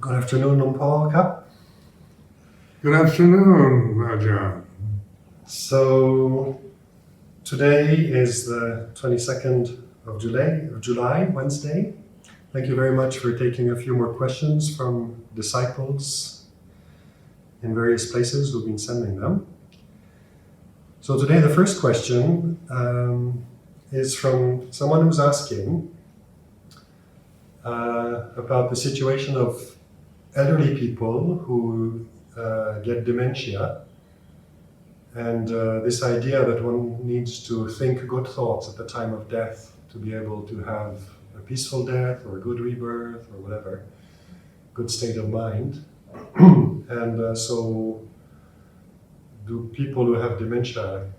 Good afternoon, Luang Paul Cup. Good afternoon, Ajahn. So today is the 22nd of July, Wednesday. Thank you very much for taking a few more questions from disciples in various places who've been sending them. So today the first question is from someone who's asking about the situation of elderly people who get dementia, and this idea that one needs to think good thoughts at the time of death to be able to have a peaceful death or a good rebirth or whatever, good state of mind. And so do people who have dementia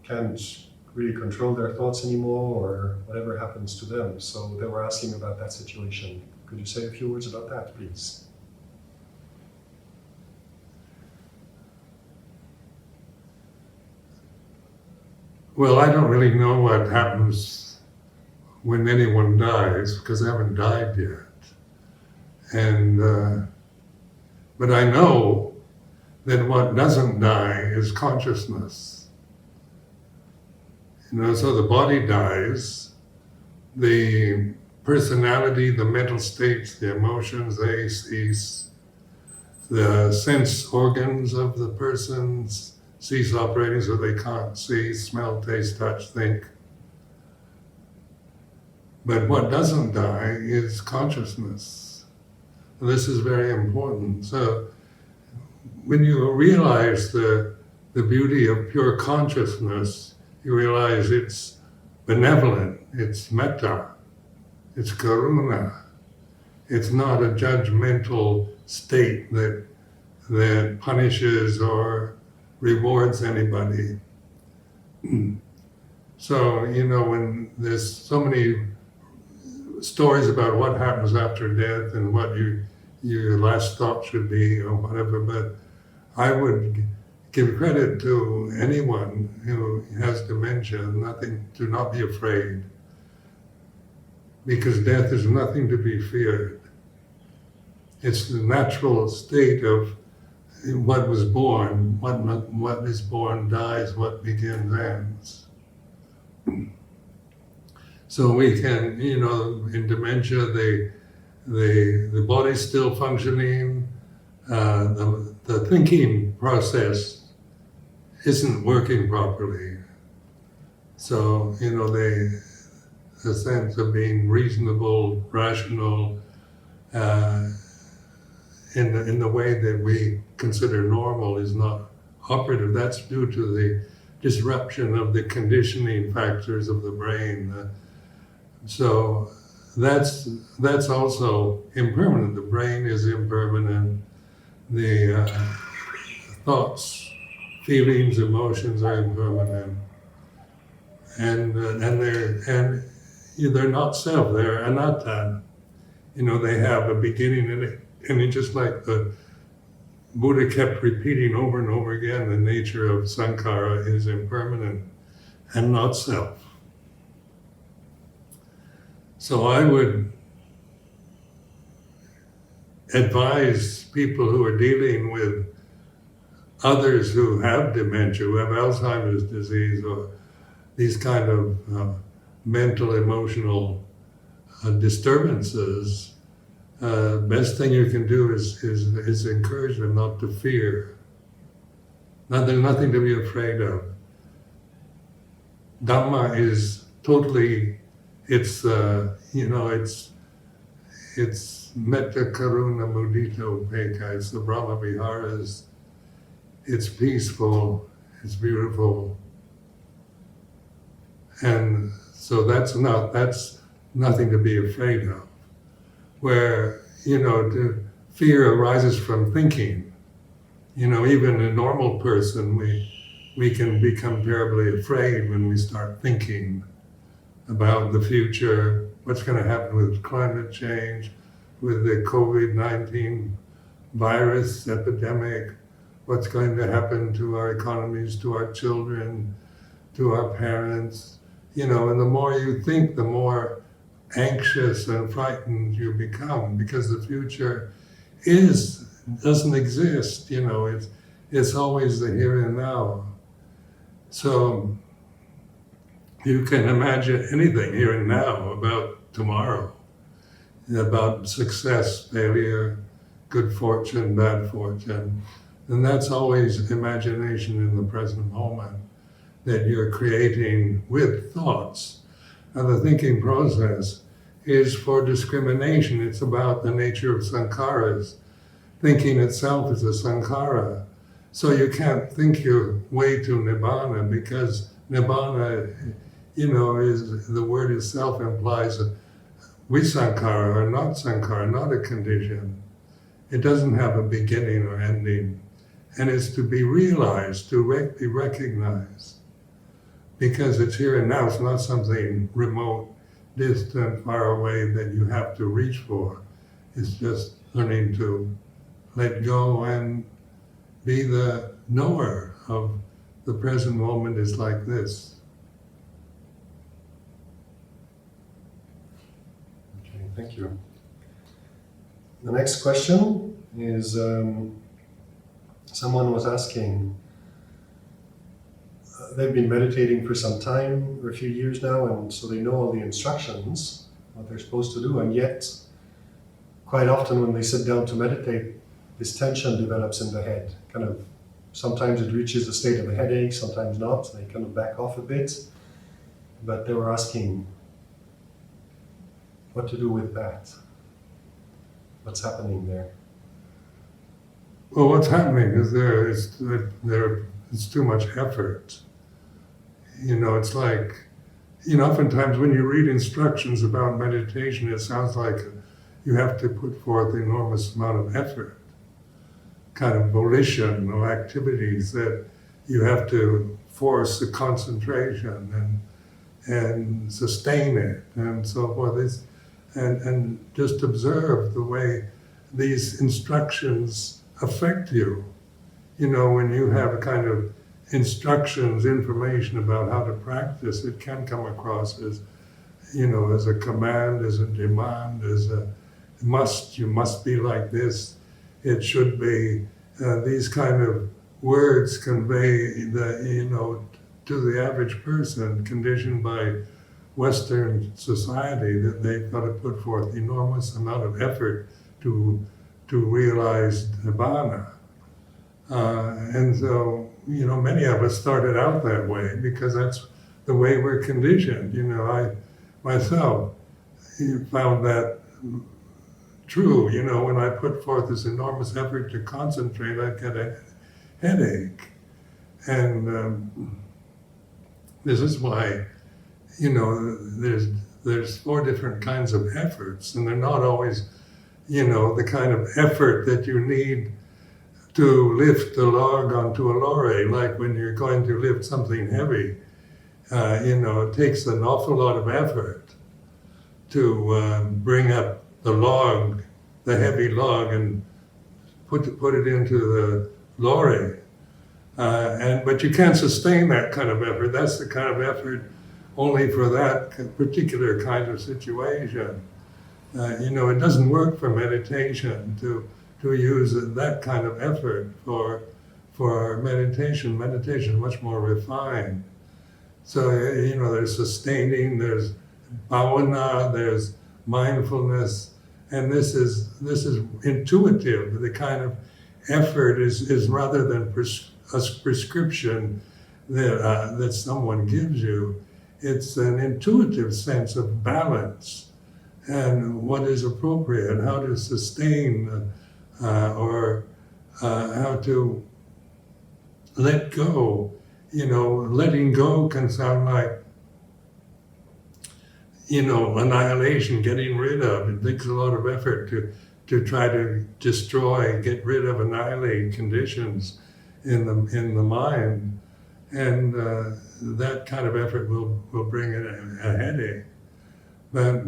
can't really control their thoughts anymore, or whatever happens to them? So they were asking about that situation. Could you say a few words about that, please? Well, I don't really know what happens when anyone dies because I haven't died yet. But I know that what doesn't die is consciousness. So the body dies, the personality, the mental states, the emotions, they cease. The sense organs of the persons cease operating, so they can't see, smell, taste, touch, think. But what doesn't die is consciousness. This is very important. So when you realize the beauty of pure consciousness, you realize it's benevolent, it's metta, it's karuna. It's not a judgmental state that punishes or rewards anybody. So, when there's so many stories about what happens after death and what your last thought should be or whatever, but I would give credit to anyone who has dementia, to not be afraid, because death is nothing to be feared. It's the natural state of what was born. What is born dies, what begins ends. So we can, in dementia, the body's still functioning, the thinking process isn't working properly. So, the sense of being reasonable, rational, in the way that we consider normal is not operative. That's due to the disruption of the conditioning factors of the brain. So that's also impermanent. The brain is impermanent. The thoughts, feelings, emotions are impermanent, and they're not self. They're anatta. They have a beginning and it just like the Buddha kept repeating over and over again, the nature of sankhara is impermanent and not self. So I would advise people who are dealing with others who have dementia, who have Alzheimer's disease, or these kind of mental, emotional disturbances, best thing you can do is encourage them not to fear. There's nothing to be afraid of. Dhamma is totally, it's metta, karuna, mudita, upekkha. It's the Brahma Viharas. It's peaceful, it's beautiful. And so that's nothing to be afraid of. Where, fear arises from thinking. Even a normal person, we can become terribly afraid when we start thinking about the future, what's going to happen with climate change, with the COVID-19 virus epidemic, what's going to happen to our economies, to our children, to our parents. And the more you think, the more anxious and frightened you become, because the future doesn't exist. It's always the here and now. So you can imagine anything here and now about tomorrow, about success, failure, good fortune, bad fortune. And that's always imagination in the present moment that you're creating with thoughts. And the thinking process is for discrimination. It's about the nature of sankharas. Thinking itself is a sankhara. So you can't think your way to nibbana, because nibbana, is the word itself implies a visankhara or not sankhara, not a condition. It doesn't have a beginning or ending. And it's to be realized, to be recognized. Because it's here and now, it's not something remote, distant, far away that you have to reach for. It's just learning to let go and be the knower of the present moment is like this. Okay, thank you. The next question is, someone was asking, they've been meditating for some time, for a few years now, and so they know all the instructions, what they're supposed to do, and yet quite often when they sit down to meditate, this tension develops in the head. Sometimes it reaches a state of a headache, sometimes not. They kind of back off a bit. But they were asking what to do with that. What's happening there? Well, what's happening is it's too much effort. It's like, oftentimes when you read instructions about meditation, it sounds like you have to put forth an enormous amount of effort, kind of volition or activities that you have to force the concentration and sustain it and so forth. And just observe the way these instructions affect you. When you have a kind of instructions, information about how to practice, it can come across as, as a command, as a demand, as a you must be like this. It should be, these kind of words convey to the average person conditioned by Western society that they've got to put forth enormous amount of effort to realize nibbana. And so, many of us started out that way because that's the way we're conditioned. I myself found that true. When I put forth this enormous effort to concentrate, I'd get a headache. And this is why, there's 4 different kinds of efforts, and they're not always, the kind of effort that you need to lift a log onto a lorry, like when you're going to lift something heavy. It takes an awful lot of effort to bring up the log, the heavy log, and put it into the lorry. But you can't sustain that kind of effort. That's the kind of effort only for that particular kind of situation. It doesn't work for meditation to use that kind of effort for meditation. Meditation is much more refined. So, there's sustaining, there's bhavana, there's mindfulness, and this is intuitive. The kind of effort is rather than a prescription that someone gives you. It's an intuitive sense of balance and what is appropriate, how to sustain or how to let go. Letting go can sound like, annihilation, getting rid of. It takes a lot of effort to try to destroy, get rid of, annihilate conditions in the mind. And that kind of effort will bring a headache. But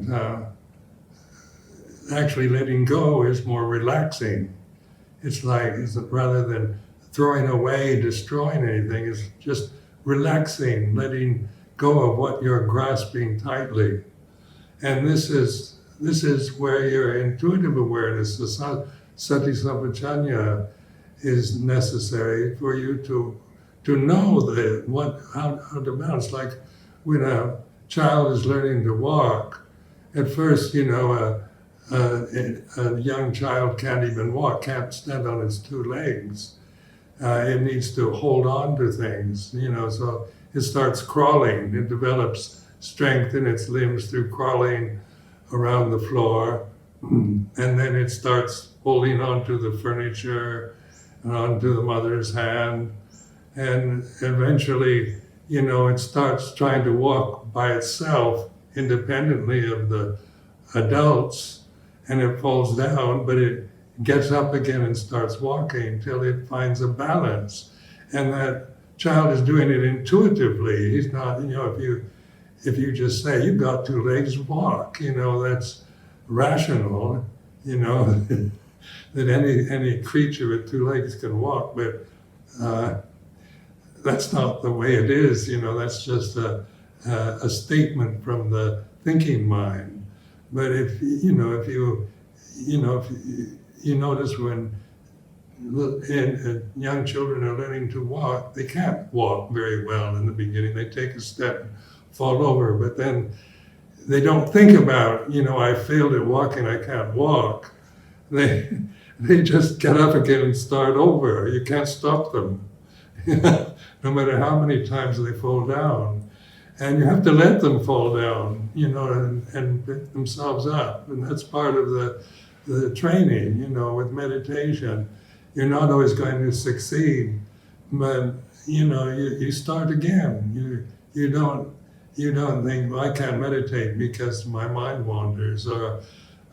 actually letting go is more relaxing. It's rather than throwing away, destroying anything, it's just relaxing, letting go of what you're grasping tightly. And this is where your intuitive awareness, the sati sampajanya, is necessary for you to know how to balance. Like when a child is learning to walk, at first, a young child can't even walk, can't stand on its two legs. It needs to hold on to things, so it starts crawling. It develops strength in its limbs through crawling around the floor, and then it starts holding onto the furniture and onto the mother's hand, and eventually, it starts trying to walk by itself independently of the adults, and it falls down, but it gets up again and starts walking till it finds a balance. And that child is doing it intuitively. He's not, if you just say, you've got two legs, walk, that's rational, that any creature with two legs can walk, but that's not the way it is, that's just a statement from the thinking mind. But if you notice when young children are learning to walk, they can't walk very well in the beginning. They take a step, fall over, but then they don't think about, I failed at walking, I can't walk. They just get up again and start over. You can't stop them, no matter how many times they fall down. And you have to let them fall down, and pick themselves up. And that's part of the training, with meditation. You're not always going to succeed, but, you start again. You don't think, well, I can't meditate because my mind wanders, or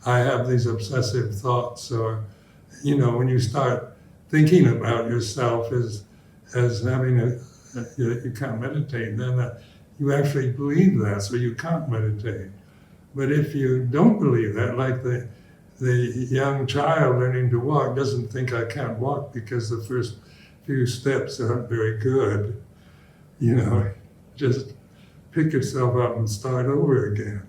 I have these obsessive thoughts, or, when you start thinking about yourself as having you can't meditate, then you actually believe that, so you can't meditate. But if you don't believe that, like the young child learning to walk doesn't think I can't walk because the first few steps aren't very good, just pick yourself up and start over again.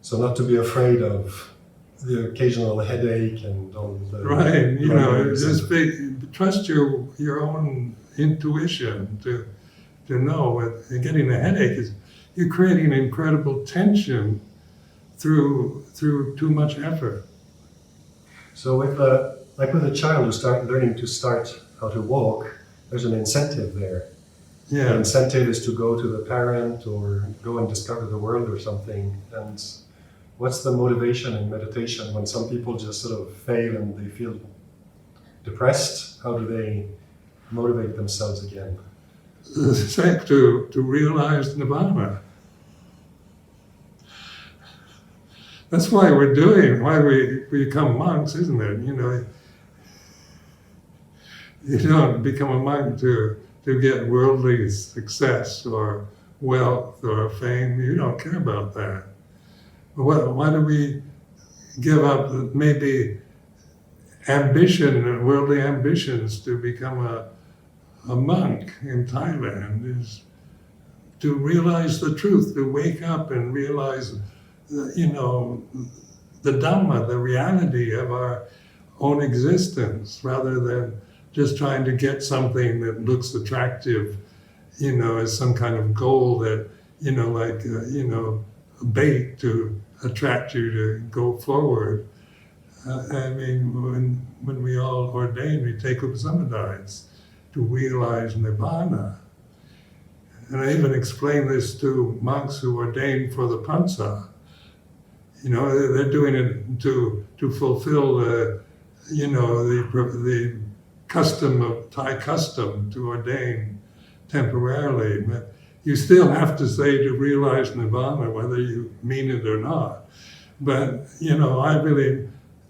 So not to be afraid of the occasional headache and all the... Right, just trust your own intuition to know that getting a headache is, you're creating incredible tension through too much effort. So with a child who's learning how to walk, there's an incentive there. Yeah. The incentive is to go to the parent or go and discover the world or something. And what's the motivation in meditation when some people just sort of fail and they feel depressed? How do they motivate themselves again? It's like to realize nirvana. That's why we become monks, isn't it? You don't become a monk to get worldly success or wealth or fame. You don't care about that. Why do we give up maybe ambition, worldly ambitions, to become a monk in Thailand? Is to realize the truth, to wake up and realize, the Dhamma, the reality of our own existence, rather than just trying to get something that looks attractive, as some kind of goal that, a bait to attract you to go forward. When we all ordain, we take upsamadites to realize nirvana. And I even explain this to monks who ordain for the pansa. They're doing it to fulfill the custom of Thai custom to ordain temporarily. But you still have to say to realize nirvana, whether you mean it or not. But, I really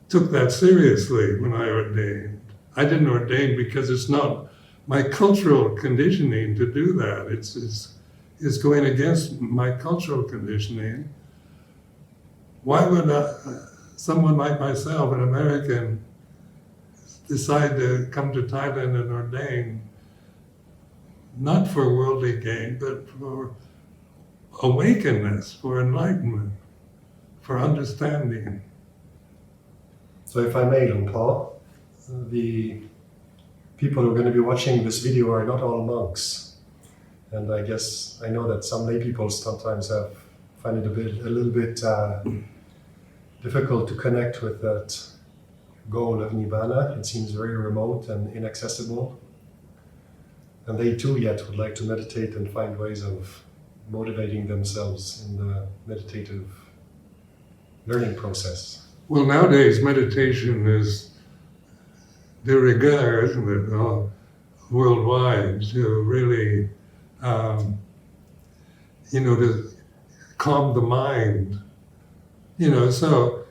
took that seriously when I ordained. I didn't ordain because it's not my cultural conditioning to do that. It's going against my cultural conditioning. Why would someone like myself, an American, decide to come to Thailand and ordain, not for worldly gain, but awakenness, for enlightenment, for understanding. So if I may, Luang Por, the people who are going to be watching this video are not all monks. And I guess I know that some lay people sometimes find it a little bit difficult to connect with that goal of Nibbana. It seems very remote and inaccessible. And they too yet would like to meditate and find ways of motivating themselves in the meditative learning process. Well, nowadays meditation is de rigueur, isn't it, worldwide, to really, to calm the mind. So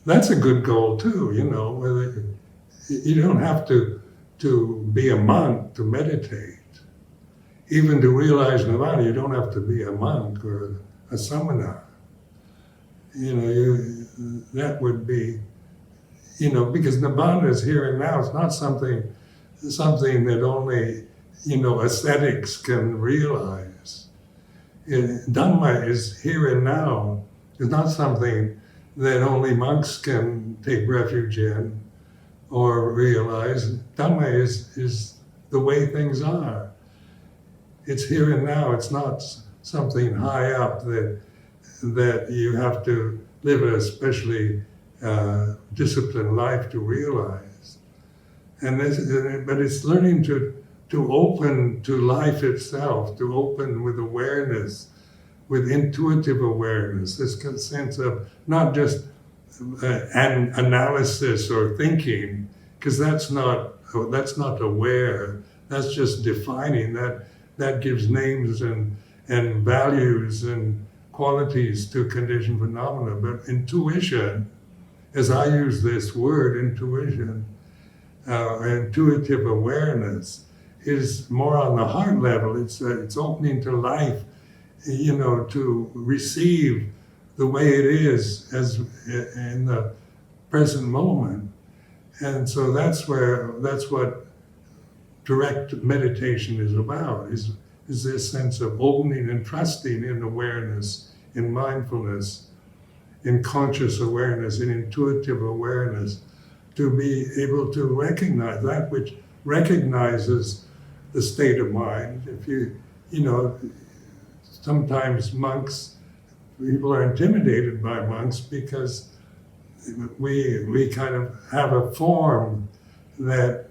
that's a good goal too, whether you don't have to be a monk to meditate. Even to realize Nirvana, you don't have to be a monk or a samana. That would be, because Nibbana is here and now. It's not something that only, ascetics can realize. Dhamma is here and now. It's not something that only monks can take refuge in or realize. Dhamma is the way things are. It's here and now. It's not something high up that you have to live a especially disciplined life to realize. But it's learning to open to life itself, to open with awareness, with intuitive awareness, this sense of not just an analysis or thinking, because that's not aware. That's just defining. That gives names and values and qualities to conditioned phenomena. But intuition, as I use this word, intuition, intuitive awareness, is more on the heart level. It's opening to life, to receive the way it is as in the present moment. And so that's what direct meditation is about, is this sense of opening and trusting in awareness, in mindfulness, in conscious awareness, in intuitive awareness, to be able to recognize that which recognizes the state of mind. If sometimes people are intimidated by monks because we kind of have a form that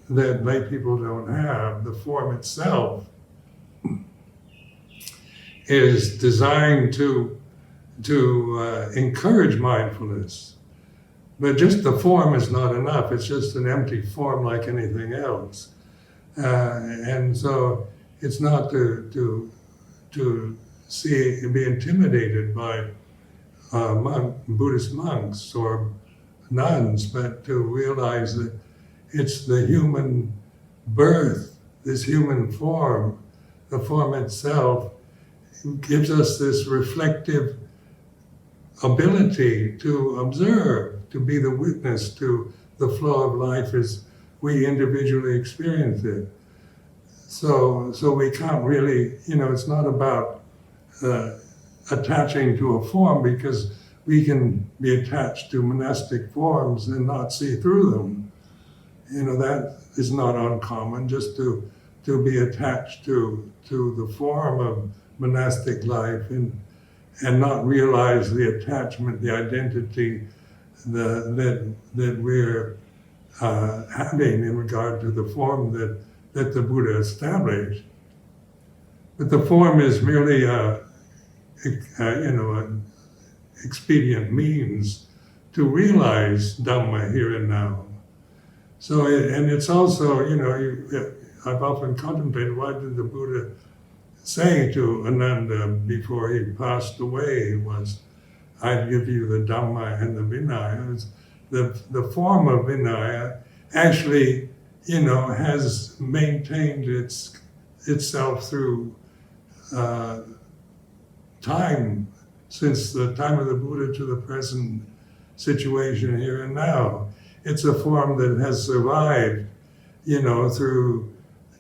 lay people don't have. The form itself is designed to encourage mindfulness, but just the form is not enough. It's just an empty form like anything else, and so it's not to be intimidated by Buddhist monks or nuns, but to realize that it's the human birth, this human form. The form itself gives us this reflective ability to observe, to be the witness to the flow of life as we individually experience it. So we can't really, it's not about attaching to a form, because we can be attached to monastic forms and not see through them. That is not uncommon, just to be attached to the form of monastic life and not realize the attachment, the identity that we're having in regard to the form that the Buddha established. But the form is merely an expedient means to realize Dhamma here and now. So, and it's also, I've often contemplated, why did the Buddha say to Ananda before he passed away was, I give you the Dhamma and the Vinaya. The form of Vinaya actually, has maintained itself through time, since the time of the Buddha to the present situation here and now. It's a form that has survived, through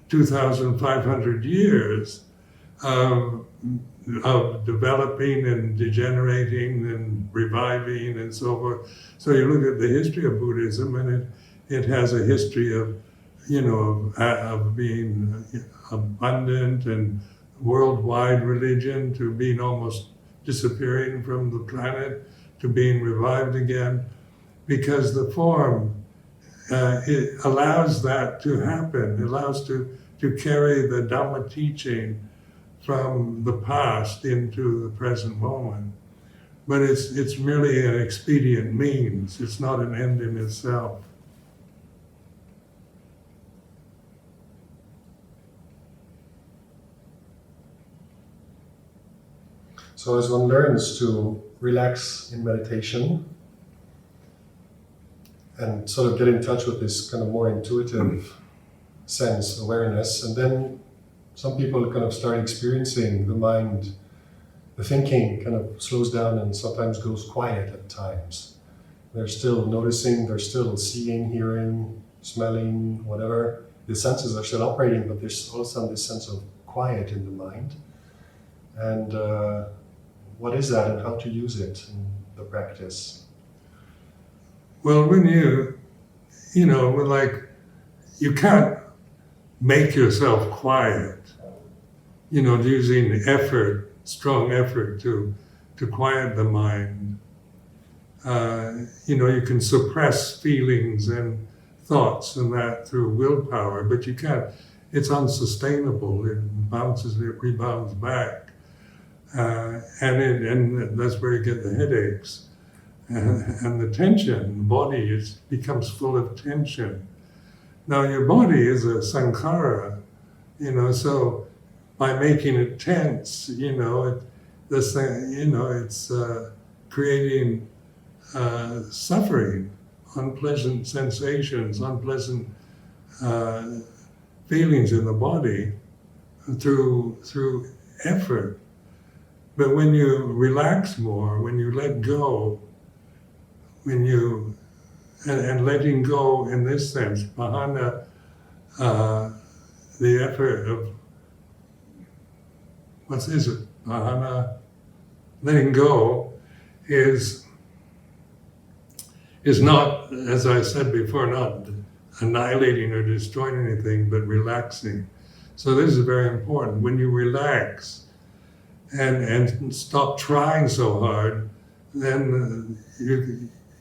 2,500 years of, of developing and degenerating and reviving and so forth. So you look at the history of Buddhism, and it has a history of, of being abundant and worldwide religion, to being almost disappearing from the planet, to being revived again, because the form it allows that to happen. It allows to carry the Dhamma teaching from the past into the present moment. But it's merely an expedient means. It's not an end in itself. So as one learns to relax in meditation and sort of get in touch with this kind of more intuitive sense, awareness, and then some people kind of start experiencing the mind, the thinking kind of slows down and sometimes goes quiet at times. They're still noticing, they're still seeing, hearing, smelling, whatever. The senses are still operating, but there's all of a sudden this sense of quiet in the mind. And what is that, and how to use it in the practice? Well, when you can't make yourself quiet, using effort, strong effort to quiet the mind. You can suppress feelings and thoughts and that through willpower, but you can't, it's unsustainable. It rebounds back. And that's where you get the headaches. And the tension, the body becomes full of tension. Now your body is a sankhara, so by making it tense, it's creating suffering, unpleasant sensations, unpleasant feelings in the body through effort. But when you relax more, when you let go, and letting go in this sense, bhana, the effort of, bhana, letting go is not, as I said before, not annihilating or destroying anything, but relaxing. So this is very important. When you relax and stop trying so hard, then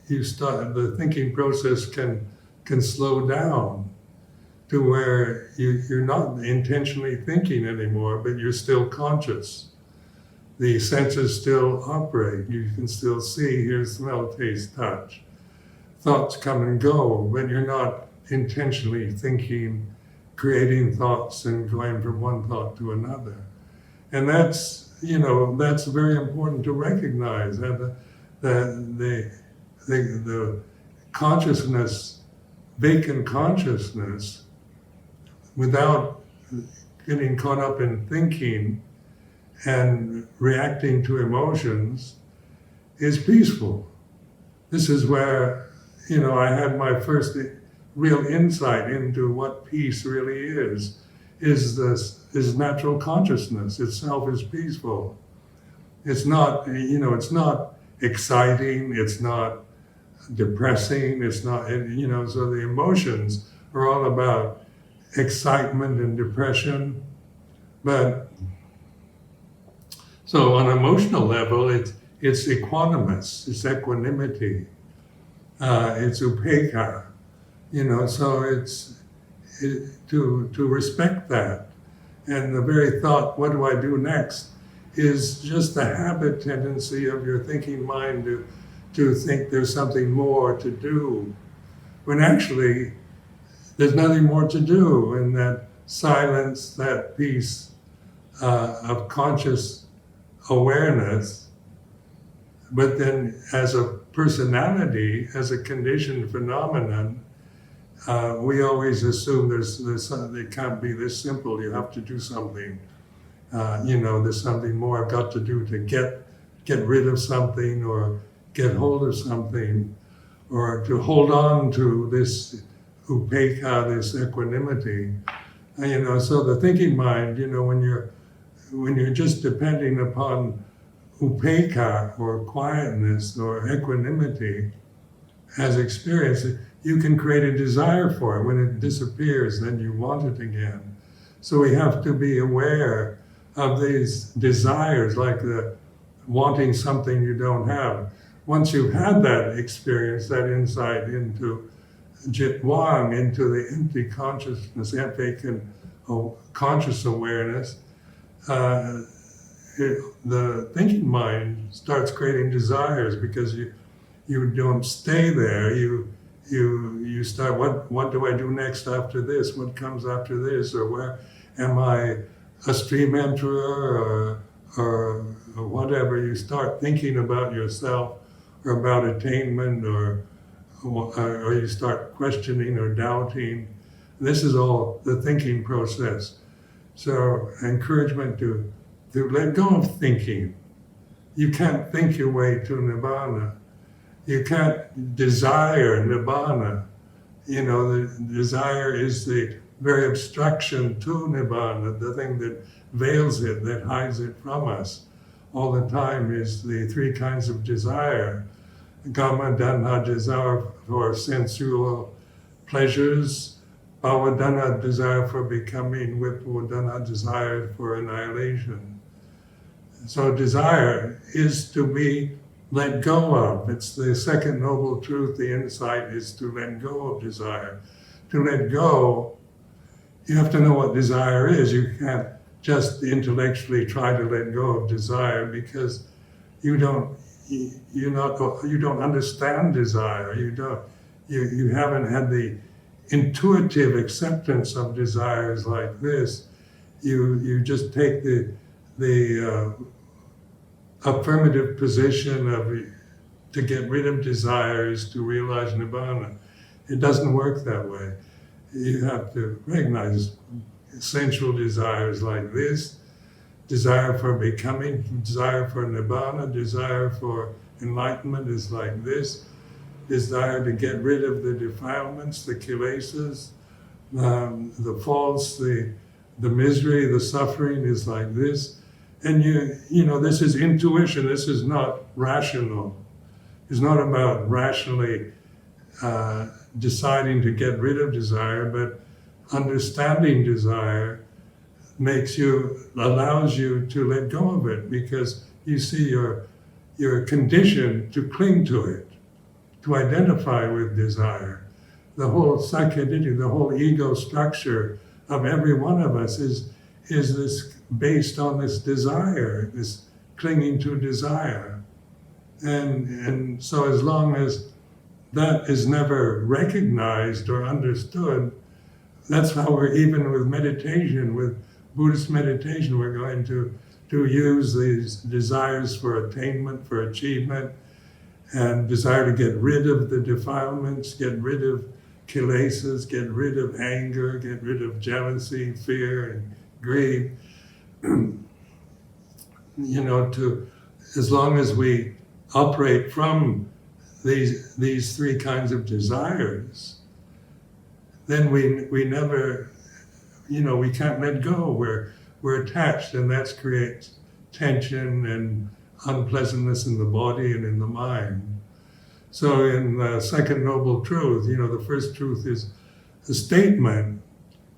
you start, the thinking process can slow down to where you're not intentionally thinking anymore, but you're still conscious. The senses still operate. You can still see, hear, smell, taste, touch. Thoughts come and go, but you're not intentionally thinking, creating thoughts and going from one thought to another. And that's very important to recognize, that the consciousness, vacant consciousness, without getting caught up in thinking and reacting to emotions, is peaceful. This is where, I had my first real insight into what peace really is natural consciousness itself is peaceful. It's not, it's not exciting, it's not depressing, it's not, so the emotions are all about excitement and depression. But, so on an emotional level, it's equanimous, it's equanimity, it's upekkha, so it's to respect that. And the very thought, what do I do next, is just the habit tendency of your thinking mind to think there's something more to do, when actually there's nothing more to do. And that silence, that peace of conscious awareness, but then as a personality, as a conditioned phenomenon, we always assume it can't be this simple. You have to do something. There's something more I've got to do to get rid of something, or get hold of something, or to hold on to this upekkha, this equanimity. So the thinking mind, when you're just depending upon upekkha or quietness or equanimity as experience, you can create a desire for it. When it disappears, then you want it again. So we have to be aware of these desires, like the wanting something you don't have. Once you've had that experience, that insight into Luang, into the empty consciousness, vacant conscious awareness, the thinking mind starts creating desires because you don't stay there. You start, what do I do next after this? What comes after this? Or where am I a stream enterer or whatever? You start thinking about yourself or about attainment or you start questioning or doubting. This is all the thinking process. So encouragement to let go of thinking. You can't think your way to Nibbana. You can't desire Nibbana. The desire is the very obstruction to Nibbana, the thing that veils it, that hides it from us. All the time is the three kinds of desire. Kama Dhanha, desire for sensual pleasures. Bhava Dhanha, desire for becoming. Vibhava Dhanha, desire for annihilation. So desire is to be let go of. It's the second noble truth. The insight is to let go of desire. To let go, you have to know what desire is. You can't just intellectually try to let go of desire because you don't understand desire. You haven't had the intuitive acceptance of desires like this. You just take the affirmative position to get rid of desires to realize Nibbana. It doesn't work that way. You have to recognize sensual desires like this, desire for becoming, desire for Nibbana, desire for enlightenment is like this, desire to get rid of the defilements, the kilesas, the faults, the misery, the suffering is like this. And this is intuition, this is not rational. It's not about rationally deciding to get rid of desire, but understanding desire allows you to let go of it because you see you're conditioned to cling to it, to identify with desire. The whole sakkaditi, the whole ego structure of every one of us is this based on this desire, this clinging to desire. And so as long as that is never recognized or understood, that's how we're, even with meditation, with Buddhist meditation, we're going to use these desires for attainment, for achievement, and desire to get rid of the defilements, get rid of kilesas, get rid of anger, get rid of jealousy, fear, and greed. As long as we operate from these three kinds of desires, then we never, we can't let go. We're attached, and that creates tension and unpleasantness in the body and in the mind. So in the second noble truth, the first truth is the statement,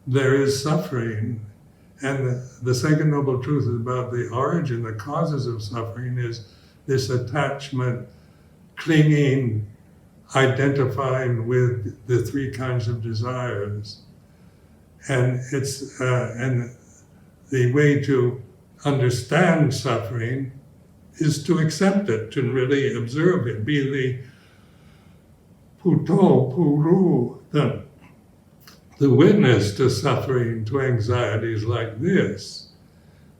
there is suffering. And the second noble truth is about the origin, the causes of suffering is this attachment, clinging, identifying with the three kinds of desires. And it's and the way to understand suffering is to accept it, to really observe it, be the puto, puru, the witness to suffering, to anxieties like this.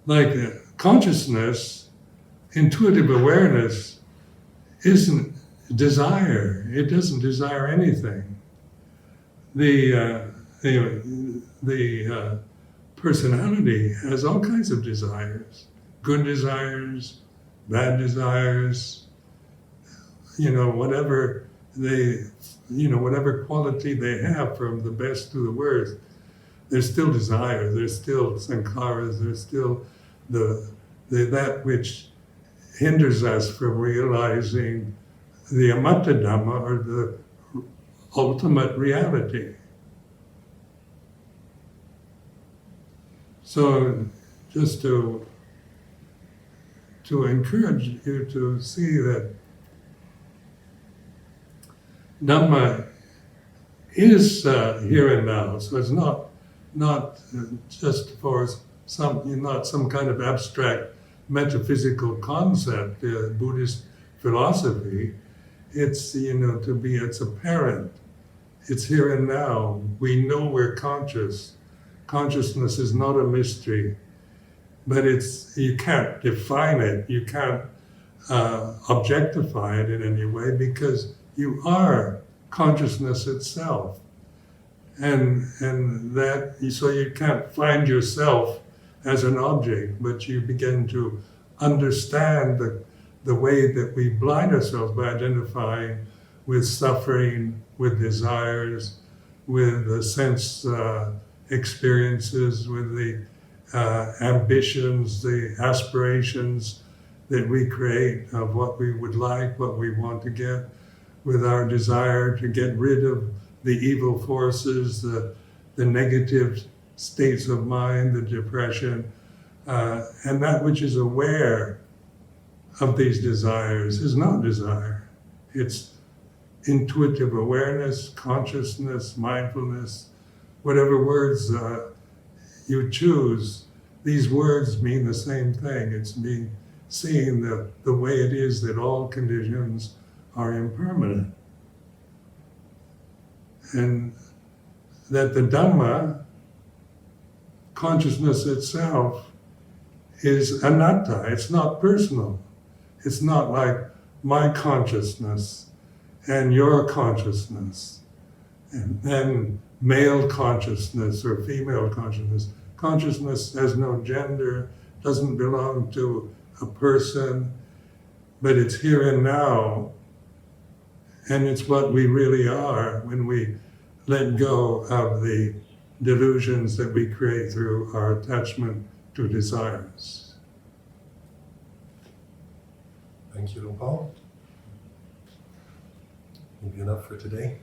Like consciousness, intuitive awareness isn't desire. It doesn't desire anything. The personality has all kinds of desires, good desires, bad desires, whatever whatever quality they have, from the best to the worst, there's still desire, there's still sankharas, there's still that which hinders us from realizing the amatta Dhamma, or the ultimate reality. So just to encourage you to see that Dhamma is here and now. So it's not just for not some kind of abstract metaphysical concept, Buddhist philosophy. It's it's apparent. It's here and now. We know we're conscious. Consciousness is not a mystery, but you can't define it. You can't objectify it in any way, because you are consciousness itself, and that, so you can't find yourself as an object, but you begin to understand the way that we blind ourselves by identifying with suffering, with desires, with the sense experiences, with the ambitions, the aspirations that we create of what we would like, what we want to get, with our desire to get rid of the evil forces, the negative states of mind, the depression, and that which is aware of these desires is not desire. It's intuitive awareness, consciousness, mindfulness, whatever words you choose. These words mean the same thing. It's seeing the way it is that all conditions are impermanent. And that the Dhamma, consciousness itself, is anatta. It's not personal. It's not like my consciousness and your consciousness, and then male consciousness or female consciousness. Consciousness has no gender, doesn't belong to a person, but it's here and now, and it's what we really are when we let go of the delusions that we create through our attachment to desires. Thank you, Luang. Maybe enough for today.